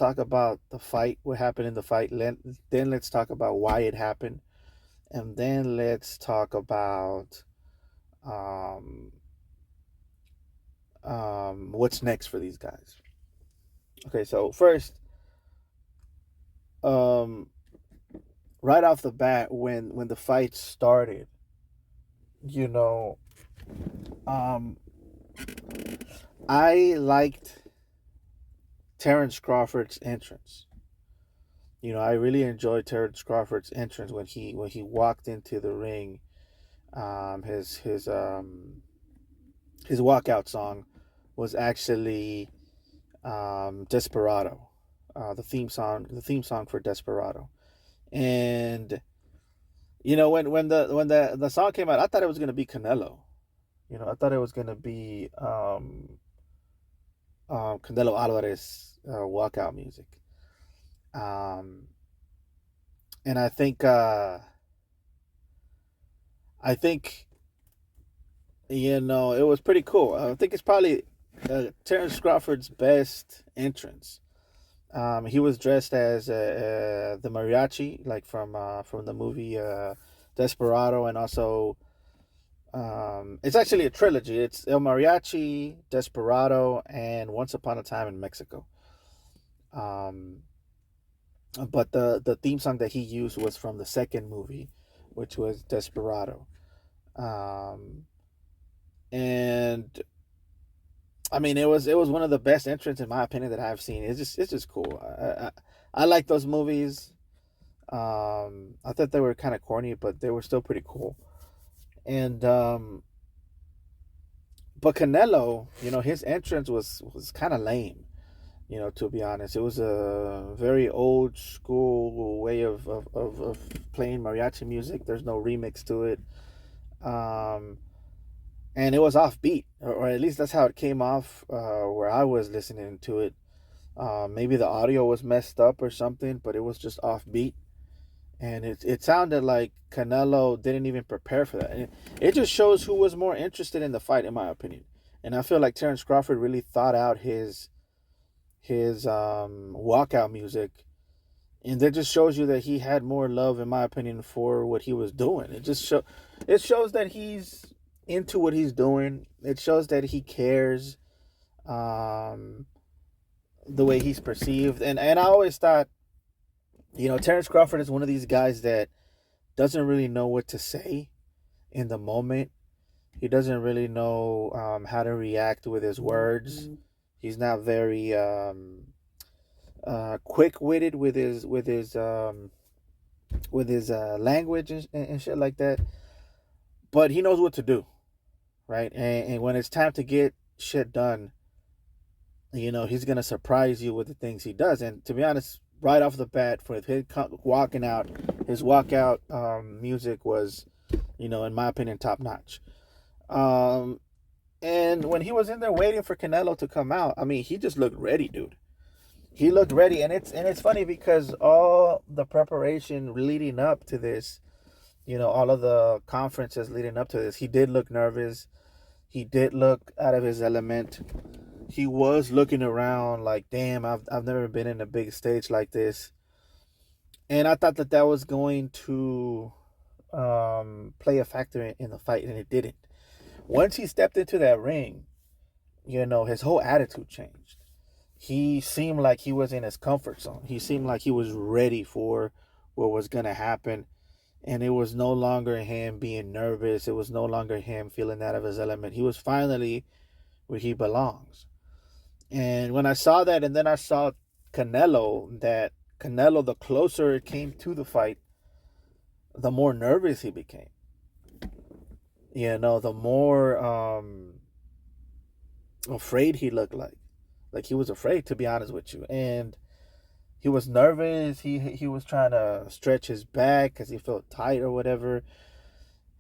talk about the fight, what happened in the fight. Then let's talk about why it happened, and then let's talk about um, what's next for these guys. Okay, so first, um, right off the bat, when the fight started, you know, um, I liked Terrence Crawford's entrance. I really enjoyed Terrence Crawford's entrance when he walked into the ring. His walkout song was actually Desperado, the theme song for Desperado. And when the song came out, I thought it was gonna be Canelo. I thought it was gonna be Canelo Alvarez walkout music. Um, and I think it was pretty cool. I think it's probably Terrence Crawford's best entrance. He was dressed as the mariachi, like from the movie Desperado, and also it's actually a trilogy. It's El Mariachi, Desperado, and Once Upon a Time in Mexico. Um, but the theme song that he used was from the second movie, which was Desperado. Um, and I mean, it was one of the best entrants in my opinion that I've seen. It's just cool. I like those movies. I thought they were kind of corny, but they were still pretty cool. And but Canelo, his entrance was kind of lame. To be honest, it was a very old school way of playing mariachi music. There's no remix to it. Um, and it was offbeat, or at least that's how it came off where I was listening to it. Maybe the audio was messed up or something, but it was just offbeat, and it sounded like Canelo didn't even prepare for that. And it just shows who was more interested in the fight, in my opinion. And I feel like Terrence Crawford really thought out his walkout music, and that just shows you that he had more love, in my opinion, for what he was doing. It shows that he's into what he's doing. It shows that he cares, um, the way he's perceived. And I always thought, Terrence Crawford is one of these guys that doesn't really know what to say in the moment. He doesn't really know how to react with his words. He's not very quick witted with his language and shit like that. But he knows what to do, right? And when it's time to get shit done, he's gonna surprise you with the things he does. And to be honest, right off the bat, for his walking out, his walkout music was, in my opinion, top notch. Um, and when he was in there waiting for Canelo to come out, I mean, he just looked ready, dude. He looked ready, and it's funny because all the preparation leading up to this, all of the conferences leading up to this, he did look nervous. He did look out of his element. He was looking around like, damn, I've never been in a big stage like this. And I thought that was going to play a factor in the fight, and it didn't. Once he stepped into that ring, his whole attitude changed. He seemed like he was in his comfort zone. He seemed like he was ready for what was going to happen. And it was no longer him being nervous. It was no longer him feeling out of his element. He was finally where he belongs. And when I saw that, and then I saw Canelo, the closer it came to the fight, the more nervous he became. The more afraid he looked like. Like he was afraid, to be honest with you. And he was nervous. He was trying to stretch his back because he felt tight or whatever.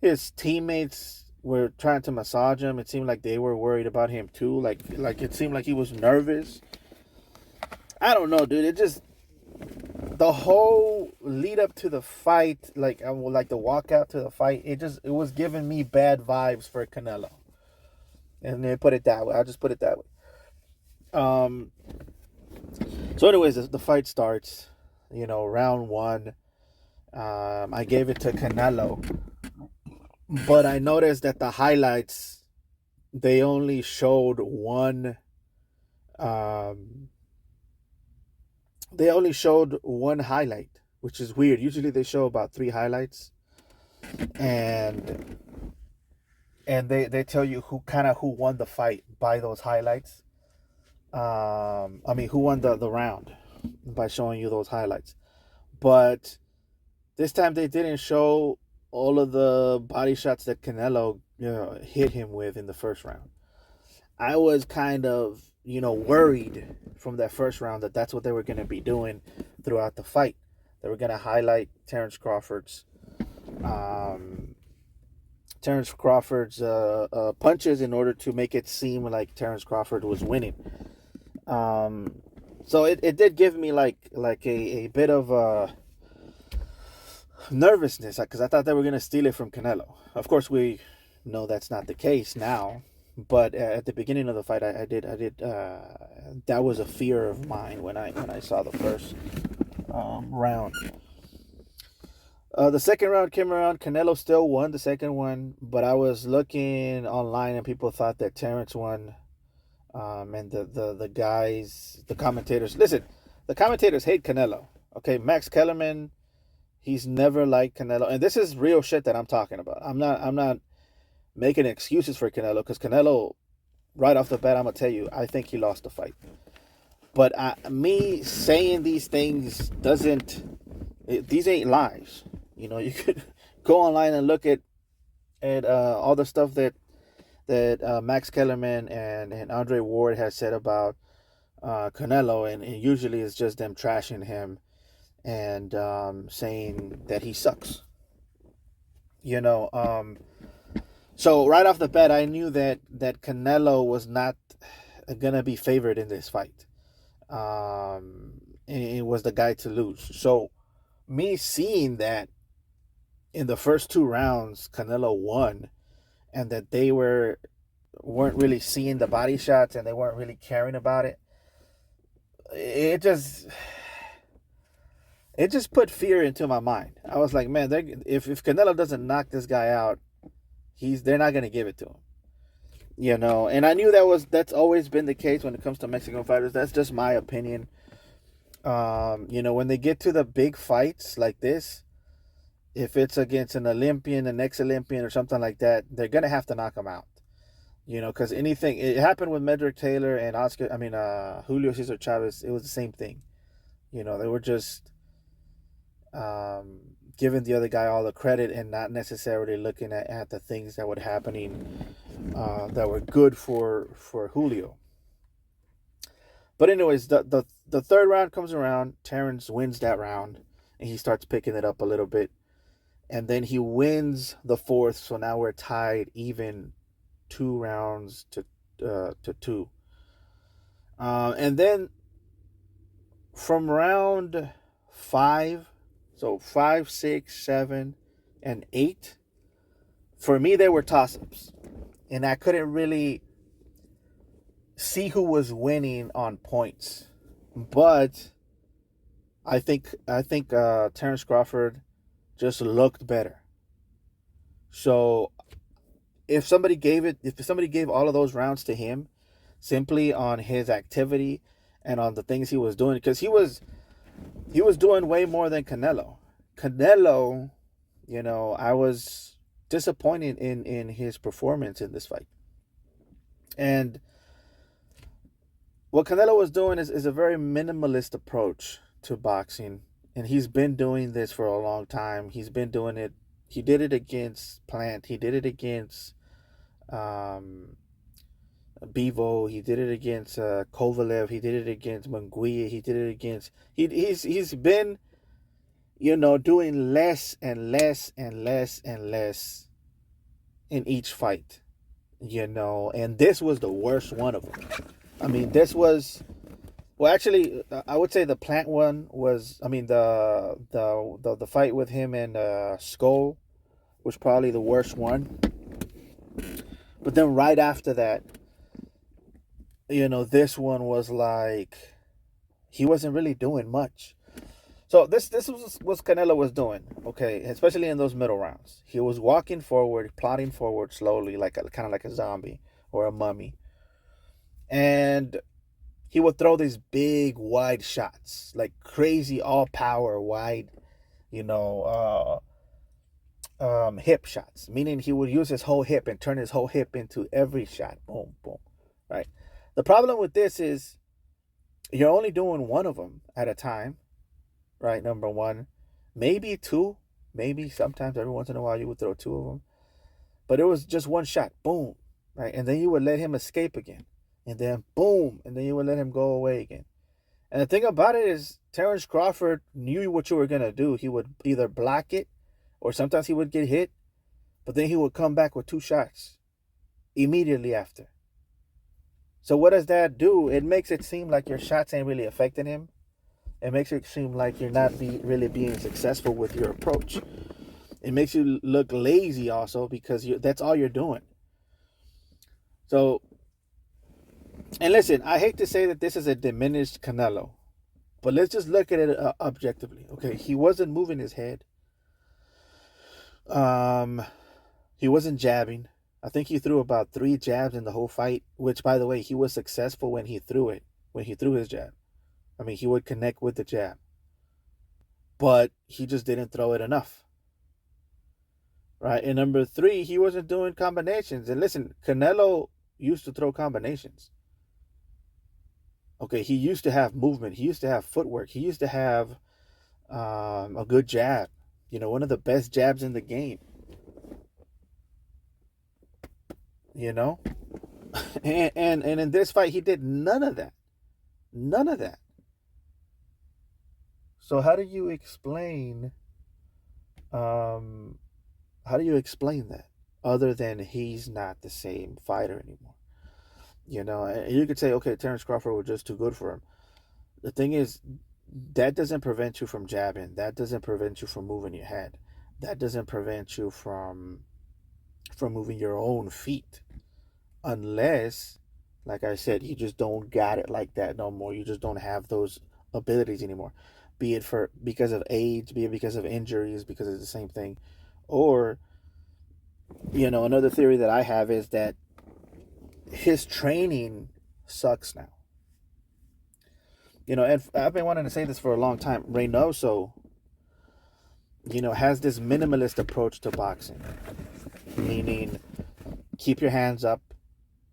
His teammates were trying to massage him. It seemed like they were worried about him too. Like it seemed like he was nervous. I don't know, dude. It just, the whole lead up to the fight, like the walkout to the fight, it was giving me bad vibes for Canelo. And they put it that way. I'll just put it that way. Um, So, anyways, the fight starts. Round one. I gave it to Canelo, but I noticed that the highlights they only showed one. Um, they only showed one highlight, which is weird. Usually they show about three highlights, and they tell you who won the fight by those highlights. I mean, who won the round by showing you those highlights. But this time they didn't show all of the body shots that Canelo hit him with in the first round. I was kind of worried from that first round that that's what they were going to be doing throughout the fight. They were going to highlight um, Terrence Crawford's punches in order to make it seem like Terrence Crawford was winning. So it did give me like a bit of nervousness because I thought they were going to steal it from Canelo. Of course, we know that's not the case now. But at the beginning of the fight, I did. That was a fear of mine when I saw the first round. The second round came around. Canelo still won the second one, but I was looking online and people thought that Terrence won. And the guys, the commentators. Listen, the commentators hate Canelo. Okay, Max Kellerman, he's never liked Canelo, and this is real shit that I'm talking about. I'm not making excuses for Canelo because Canelo, right off the bat, I'm gonna tell you, I think he lost the fight. But me saying these things these ain't lies. You could go online and look at all the stuff that Max Kellerman and Andre Ward has said about Canelo, and usually it's just them trashing him and saying that he sucks. So right off the bat, I knew that Canelo was not gonna be favored in this fight. It was the guy to lose. So me seeing that in the first two rounds, Canelo won, and that they weren't really seeing the body shots and they weren't really caring about it. It just put fear into my mind. I was like, man, if Canelo doesn't knock this guy out, they're not gonna give it to him. And I knew that's always been the case when it comes to Mexican fighters. That's just my opinion. When they get to the big fights like this, if it's against an Olympian, an ex-Olympian, or something like that, they're gonna have to knock him out. Because it happened with Medrick Taylor and Julio Cesar Chavez. It was the same thing. They were just giving the other guy all the credit and not necessarily looking at the things that were happening that were good for Julio. But anyways, the third round comes around. Terrence wins that round, and he starts picking it up a little bit. And then he wins the fourth, so now we're tied even 2 rounds to 2. And then from round 5, so 5, 6, 7, and 8, for me they were toss-ups, and I couldn't really see who was winning on points. But I think Terrence Crawford just looked better. So if somebody gave all of those rounds to him simply on his activity and on the things he was doing, because he was doing way more than Canelo. Canelo, I was disappointed in his performance in this fight. And what Canelo was doing is a very minimalist approach to boxing, and he's been doing this for a long time. He's been doing it. He did it against Plant. He did it against Bivol. He did it against Kovalev. He did it against Munguia. He did it against. He's been, doing less and less and less and less in each fight. And this was the worst one of them. I mean, this was. Well, actually, I would say the Plant one was. I mean, the fight with him and Skull was probably the worst one. But then right after that, this one was like, he wasn't really doing much. So this was what Canelo was doing, okay, especially in those middle rounds. He was walking forward, plodding forward slowly, like kind of like a zombie or a mummy, and he would throw these big wide shots, like crazy all power wide, you know, hip shots, meaning he would use his whole hip and turn his whole hip into every shot. Boom, boom, right? The problem with this is you're only doing one of them at a time, right? Number one, maybe two, maybe sometimes every once in a while you would throw two of them, but it was just one shot, boom, right? And then you would let him escape again, and then boom, and then you would let him go away again. And the thing about it is, Terrence Crawford knew what you were gonna do. He would either block it, or sometimes he would get hit, but then he would come back with two shots immediately after. So what does that do? It makes it seem like your shots ain't really affecting him. It makes it seem like you're not really being successful with your approach. It makes you look lazy also because that's all you're doing. So, and listen, I hate to say that this is a diminished Canelo, but let's just look at it objectively. Okay, he wasn't moving his head. Um, he wasn't jabbing. I think he threw about 3 jabs in the whole fight, which, by the way, he was successful when he threw it, when he threw his jab. I mean, he would connect with the jab, but he just didn't throw it enough. Right? And number 3, he wasn't doing combinations. And listen, Canelo used to throw combinations. Okay, he used to have movement. He used to have footwork. He used to have a good jab. You know, one of the best jabs in the game. You know, and in this fight, he did none of that. None of that. So how do you explain? Um, how do you explain that? Other than he's not the same fighter anymore. You know, and you could say, okay, Terrence Crawford was just too good for him. The thing is, that doesn't prevent you from jabbing. That doesn't prevent you from moving your head. That doesn't prevent you from moving your own feet, unless, like I said, you just don't got it like that no more. You just don't have those abilities anymore. Be it for because of age, be it because of injuries, because it's the same thing, or another theory that I have is that his training sucks now. And I've been wanting to say this for a long time. Reynoso, has this minimalist approach to boxing, meaning keep your hands up,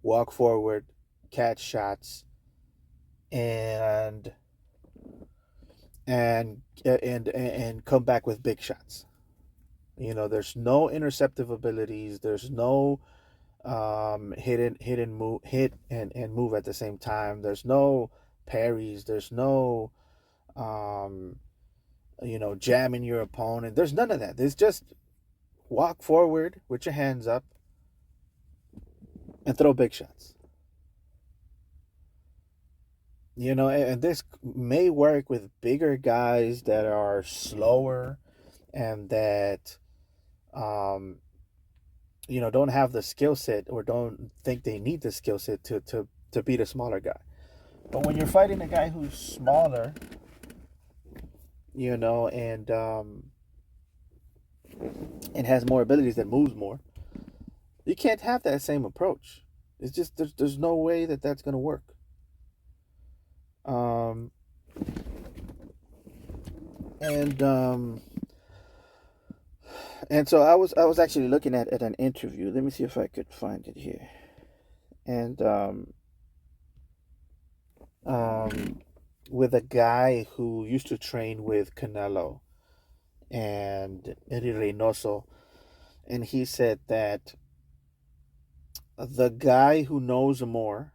walk forward, catch shots, and and come back with big shots. There's no interceptive abilities. There's no hit and move at the same time. There's no parries. There's no jamming your opponent. There's none of that. There's just walk forward with your hands up and throw big shots. And this may work with bigger guys that are slower and that don't have the skill set or don't think they need the skill set to beat a smaller guy. But when you're fighting a guy who's smaller, and has more abilities that moves more, you can't have that same approach. It's just there's no way that that's gonna work. Um, and and so I was actually looking at an interview. Let me see if I could find it here. And with a guy who used to train with Canelo and Eddie Reynoso, and he said that the guy who knows more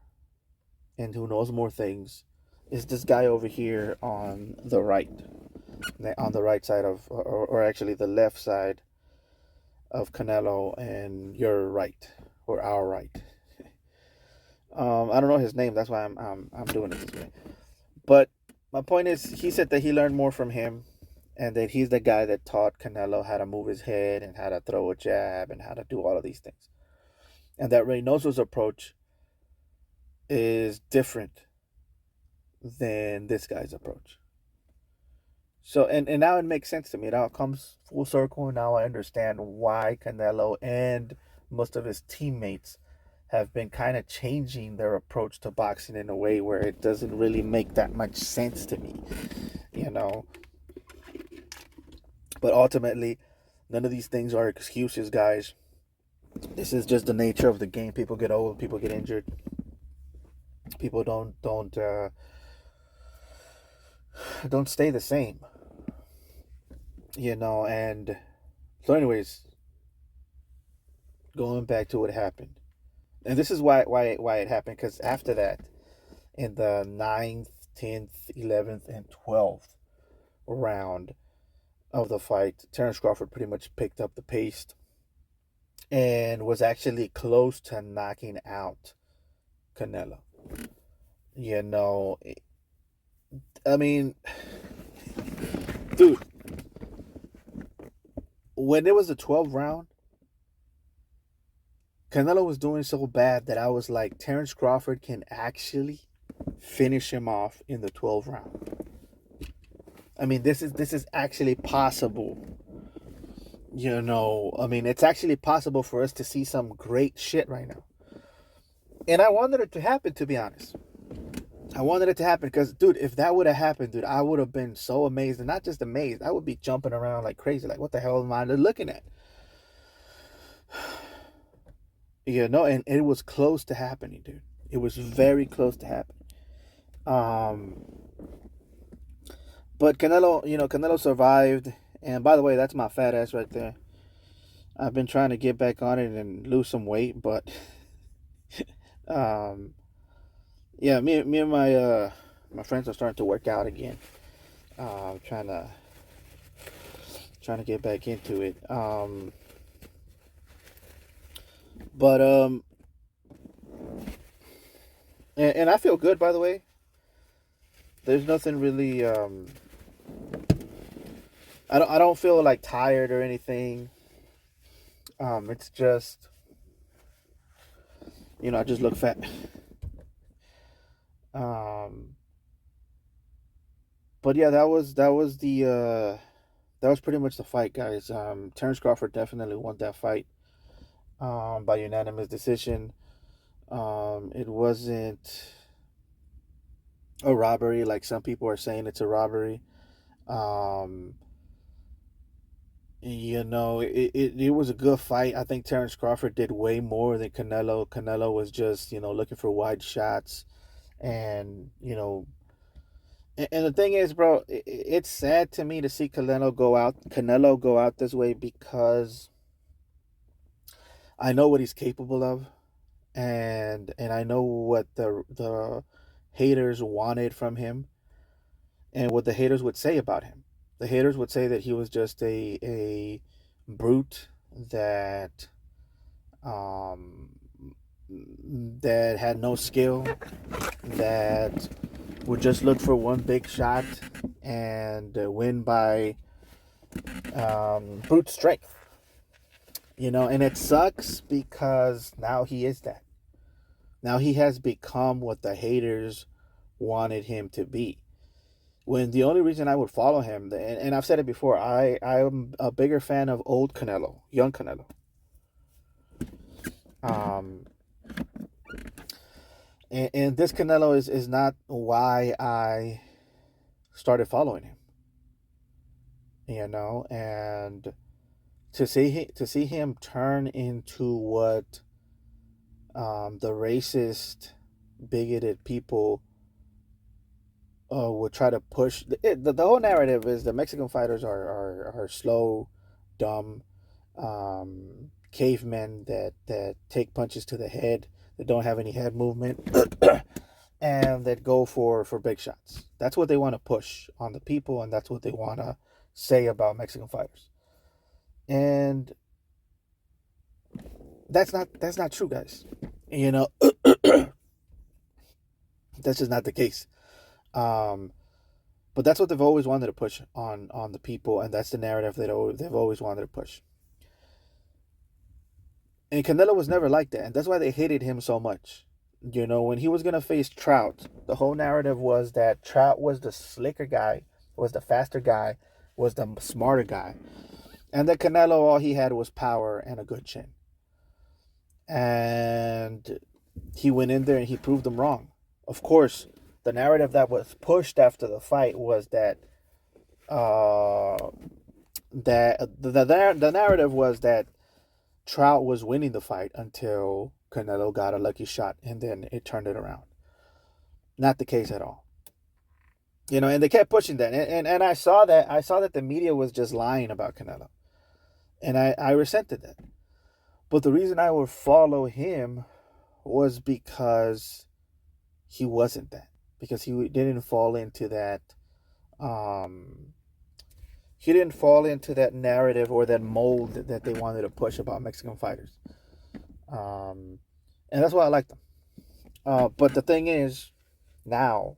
and who knows more things is this guy over here on the right side of, or actually the left side of Canelo, and your right, or our right. I don't know his name. That's why I'm doing it this way. But my point is, he said that he learned more from him, and that he's the guy that taught Canelo how to move his head and how to throw a jab and how to do all of these things, and that Reynoso's approach is different. than this guy's approach. So and now it makes sense to me. It all comes full circle. Now I understand why Canelo and most of his teammates have been kind of changing their approach to boxing in a way where it doesn't really make that much sense to me, you know. But ultimately, none of these things are excuses, guys. This is just the nature of the game. People get old, people get injured, people don't stay the same, you know. And so, anyways, going back to what happened, and this is why it happened, because after that, in the ninth, 10th, 11th, and 12th round of the fight, Terence Crawford pretty much picked up the pace and was actually close to knocking out Canelo. You know, I mean, dude, when it was a 12 round, Canelo was doing so bad that I was like, Terence Crawford can actually finish him off in the 12th round. I mean, this is actually possible. You know, I mean, it's actually possible for us to see some great shit right now. And I wanted it to happen, to be honest. I wanted it to happen because, dude, if that would have happened, dude, I would have been so amazed. And not just amazed, I would be jumping around like crazy. Like, what the hell am I looking at? You know, and it was close to happening, dude. It was very close to happening. But Canelo survived. And by the way, that's my fat ass right there. I've been trying to get back on it and lose some weight, but yeah, me and my friends are starting to work out again. Trying to get back into it. But and I feel good, by the way. There's nothing really I don't feel like tired or anything. It's just, I just look fat. Um, but yeah, that was pretty much the fight, guys. Terence Crawford definitely won that fight by unanimous decision. It wasn't a robbery like some people are saying it's a robbery. Um, it was a good fight. I think Terence Crawford did way more than Canelo. Canelo was just, looking for wide shots. And, and the thing is, bro, it's sad to me to see Canelo go out this way, because I know what he's capable of, and I know what the haters wanted from him, and what the haters would say about him. The haters would say that he was just a brute that um that had no skill, that would just look for one big shot and win by brute strength. And it sucks because now he is that. Now he has become what the haters wanted him to be. When the only reason I would follow him, and I've said it before, I'm a bigger fan of old Canelo, young Canelo. And this Canelo is not why I started following him. And to see him turn into what the racist, bigoted people would try to push. The whole narrative is the Mexican fighters are slow, dumb, cavemen that take punches to the head, that don't have any head movement, and that go for big shots. That's what they want to push on the people, and that's what they want to say about Mexican fighters. And that's not true, guys. That's just not the case. But that's what they've always wanted to push on the people, and that's the narrative that they've always wanted to push. And Canelo was never like that, and that's why they hated him so much. When he was gonna face Trout, the whole narrative was that Trout was the slicker guy, was the faster guy, was the smarter guy, and that Canelo, all he had was power and a good chin. And he went in there and he proved them wrong. Of course, the narrative that was pushed after the fight was that the narrative was that Trout was winning the fight until Canelo got a lucky shot and then it turned it around. Not the case at all. And they kept pushing that. And I saw that the media was just lying about Canelo. And I resented that. But the reason I would follow him was because he wasn't that. Because he didn't fall into that narrative or that mold that they wanted to push about Mexican fighters. And that's why I like them. But the thing is, now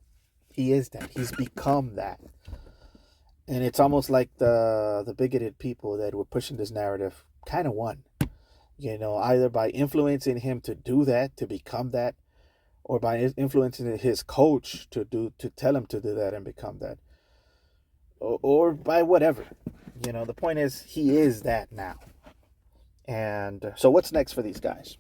he is that. He's become that. And it's almost like the bigoted people that were pushing this narrative kind of won. Either by influencing him to do that, to become that, or by influencing his coach to tell him to do that and become that, or by whatever. The point is, he is that now. And so what's next for these guys?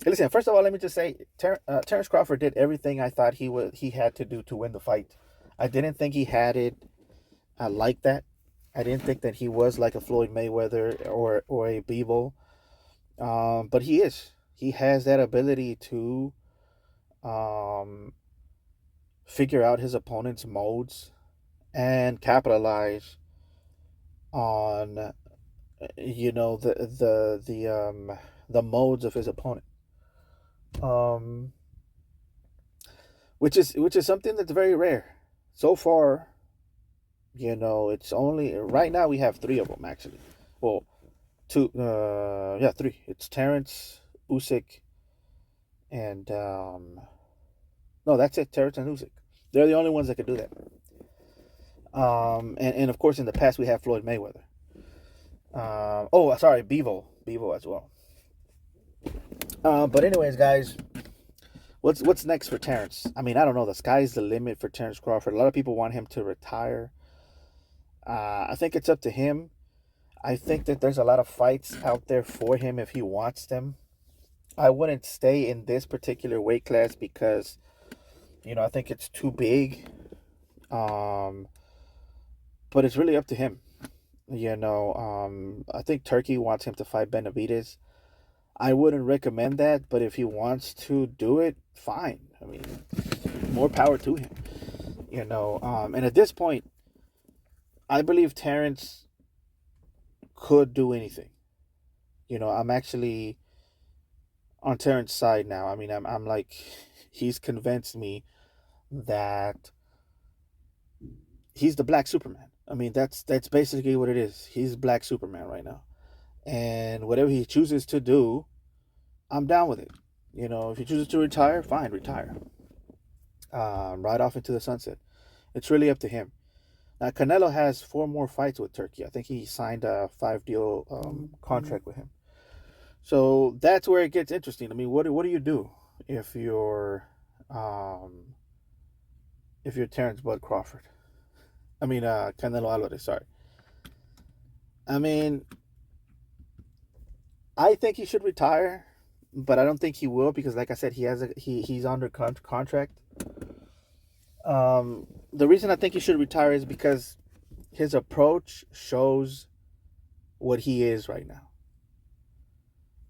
Listen, first of all, let me just say, Terence Crawford did everything I thought he had to do to win the fight. I didn't think he had it like that. I didn't think that he was like a Floyd Mayweather or a Bivol. But he is. He has that ability to figure out his opponent's modes and capitalize on the modes of his opponent. Which is something that's very rare. So far, it's only right now we have 3 of them actually. Well, 2, 3. It's Terence, Usyk, and no, that's it. Terence and Usyk. They're the only ones that can do that. And of course, in the past we have Floyd Mayweather. Sorry, Bivol as well. But anyways, guys, what's next for Terence? I mean, I don't know. The sky's the limit for Terence Crawford. A lot of people want him to retire. I think it's up to him. I think that there's a lot of fights out there for him if he wants them. I wouldn't stay in this particular weight class because, I think it's too big. But it's really up to him. I think Turkey wants him to fight Benavidez. I wouldn't recommend that, but if he wants to do it, fine. I mean, more power to him. And at this point, I believe Terence could do anything. I'm actually on Terrence's side now. I mean, I'm like, he's convinced me that he's the Black Superman. I mean, that's basically what it is. He's Black Superman right now. And whatever he chooses to do, I'm down with it. If he chooses to retire, fine, retire. Ride off into the sunset. It's really up to him. Now, Canelo has 4 more fights with Turkey. I think he signed a 5-deal contract with him. So that's where it gets interesting. I mean, what do you do if you're Terence Bud Crawford? I mean, Canelo Alvarez. Sorry. I mean, I think he should retire, but I don't think he will because, like I said, he's under contract. The reason I think he should retire is because his approach shows what he is right now.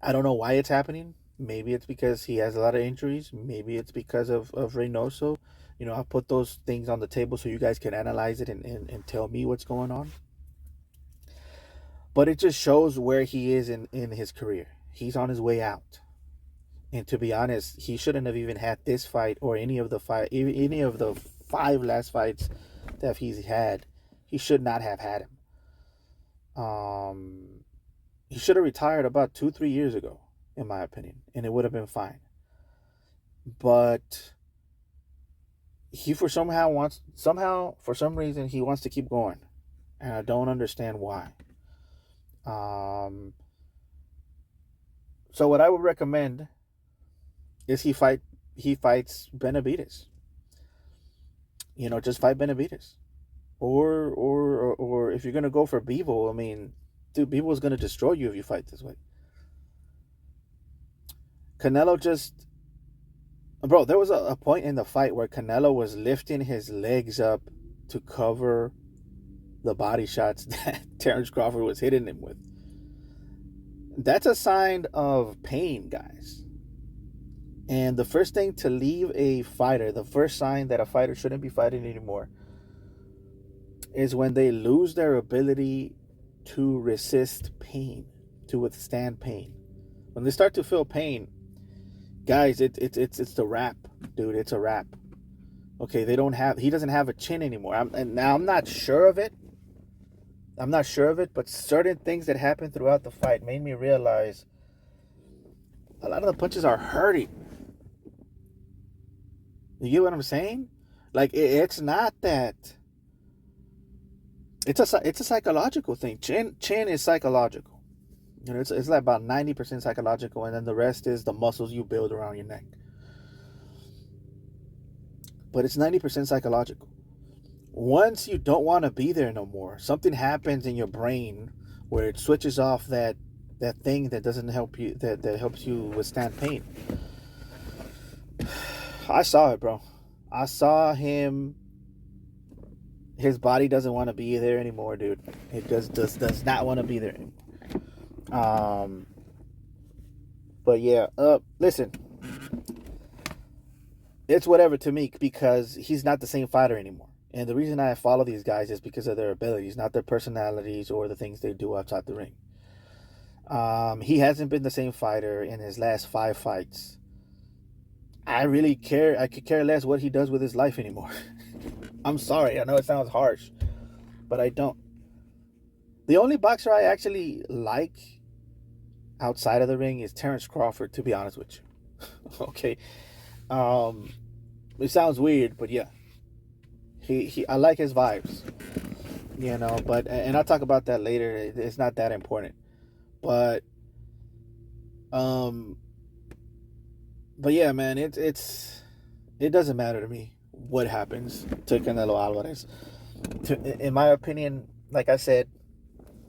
I don't know why it's happening. Maybe it's because he has a lot of injuries. Maybe it's because of Reynoso. I'll put those things on the table so you guys can analyze it and tell me what's going on. But it just shows where he is in his career. He's on his way out. And to be honest, he shouldn't have even had this fight or any of the 5 last fights that he's had. He should not have had him. He should have retired about 2-3 years ago, in my opinion, and it would have been fine. But he for some reason he wants to keep going, and I don't understand why. So what I would recommend is he fights Benavides. Just fight Benavides. Or if you're gonna go for Bivol, I mean, dude, Bivol's gonna destroy you if you fight this way. Canelo just, bro, there was a point in the fight where Canelo was lifting his legs up to cover the body shots that Terrence Crawford was hitting him with. That's a sign of pain, guys. And the first thing to leave a fighter, the first sign that a fighter shouldn't be fighting anymore, is when they lose their ability to resist pain, to withstand pain. When they start to feel pain, guys, it's the wrap, dude. It's a wrap. Okay, he doesn't have a chin anymore. I'm not sure of it. But certain things that happened throughout the fight made me realize a lot of the punches are hurting. You get what I'm saying? Like, it's not that. It's a psychological thing. Chin is psychological. It's like about 90% psychological, and then the rest is the muscles you build around your neck. But it's 90% psychological. Once you don't want to be there no more, something happens in your brain where it switches off that thing that doesn't help you, that helps you withstand pain. I saw it, bro. I saw him. His body doesn't want to be there anymore, dude. It does not want to be there anymore. But yeah, listen. It's whatever to me because he's not the same fighter anymore. And the reason I follow these guys is because of their abilities, not their personalities or the things they do outside the ring. He hasn't been the same fighter in his last 5 fights. I could care less what he does with his life anymore. I'm sorry, I know it sounds harsh, but I don't. The only boxer I actually like outside of the ring is Terrence Crawford, to be honest with you. Okay. It sounds weird, but yeah. I like his vibes. But and I'll talk about that later. It's not that important. But yeah, man, it doesn't matter to me what happens to Canelo Alvarez. In my opinion, like I said,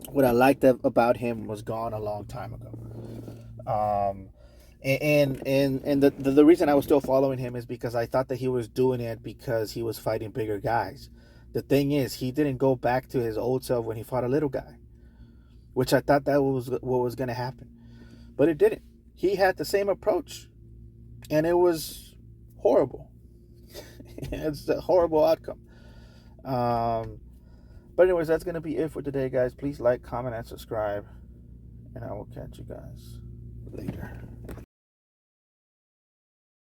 what I liked about him was gone a long time ago. And the reason I was still following him is because I thought that he was doing it because he was fighting bigger guys. The thing is, he didn't go back to his old self when he fought a little guy, which I thought that was what was going to happen. But it didn't. He had the same approach, and it was horrible. It's a horrible outcome. But anyways, that's going to be it for today, guys. Please like, comment, and subscribe, and I will catch you guys later.